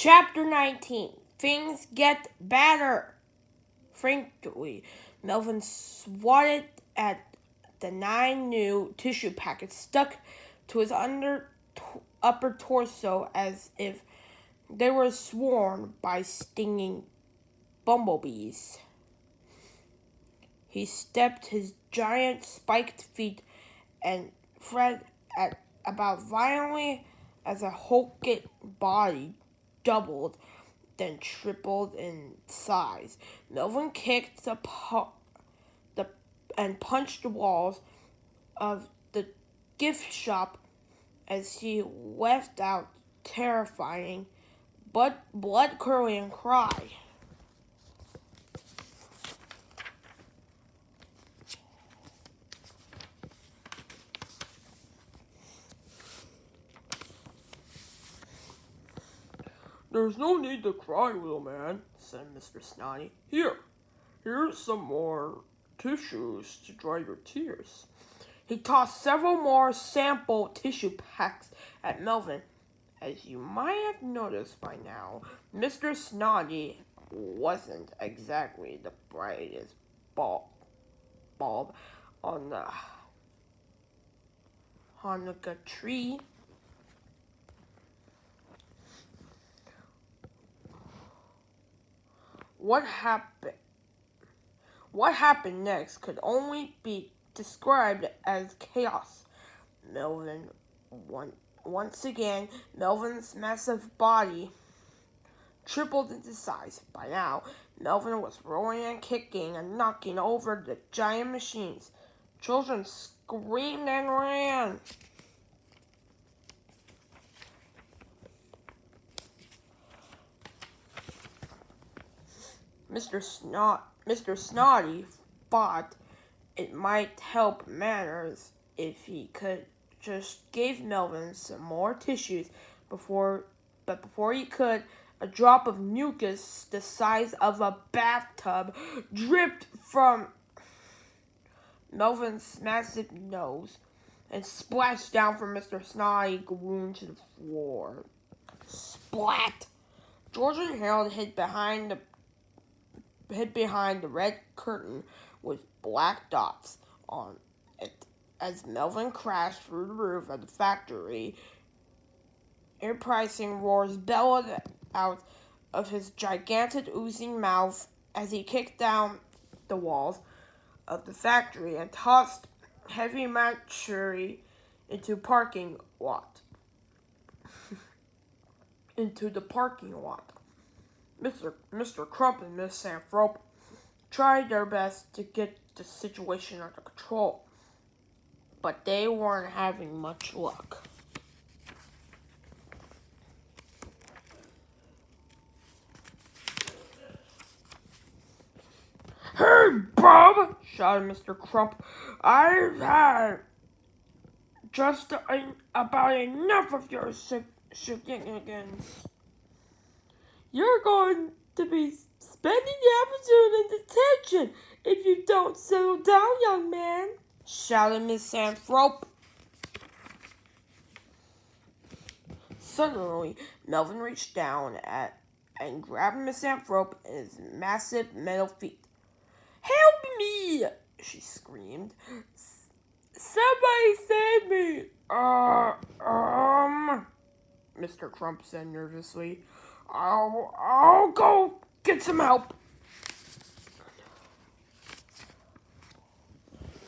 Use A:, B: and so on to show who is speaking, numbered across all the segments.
A: Chapter 19. Things get better. Frankly, Melvin swatted at the 9 new tissue packets stuck to his upper torso as if they were swarmed by stinging bumblebees. He stepped his giant spiked feet and fled at about violently as a hulking body doubled, then tripled in size. Melvin kicked and punched the walls of the gift shop as he left out terrifying, but blood-curdling cry.
B: "There's no need to cry, little man," said Mr. Snotty. Here's some more tissues to dry your tears." He tossed several more sample tissue packs at Melvin. As you might have noticed by now, Mr. Snotty wasn't exactly the brightest bulb on the Hanukkah tree. What happened next could only be described as chaos. Once again, Melvin's massive body tripled into size. By now, Melvin was rolling and kicking and knocking over the giant machines. Children screamed and ran. Mr. Snotty thought it might help matters if he could just give Melvin some more tissues before he could, a drop of mucus the size of a bathtub dripped from Melvin's massive nose and splashed down from Mr. Snotty wound to the floor. Splat! George and Harold hid behind the red curtain with black dots on it as Melvin crashed through the roof of the factory. Ear-piercing roars bellowed out of his gigantic oozing mouth as he kicked down the walls of the factory and tossed heavy machinery into the parking lot. Mr. Crump and Miss Santhrope tried their best to get the situation under control, but they weren't having much luck. "Hey, Bob!" shouted Mr. Crump. "I've had just about enough of your shenanigans. You're going to be spending the afternoon in detention if you don't settle down, young man," shouted Miss Santhrope. Suddenly, Melvin reached down and grabbed Miss Santhrope in his massive metal feet. "Help me!" she screamed. "Somebody save me!" Mr. Crump said nervously. I'll go get some help."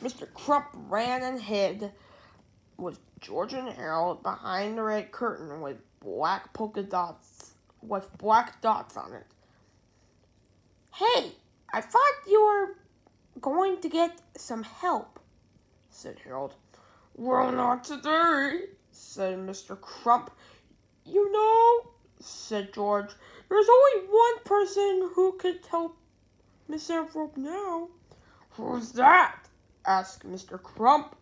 B: Mr. Crump ran and hid with George and Harold behind the red curtain with black dots on it. "Hey, I thought you were going to get some help," said Harold. "Well, not today," said Mr. Crump. "You know," said George, "there's only one person who could help Miss Santhrope now." "Who's that?" asked Mr. Crump.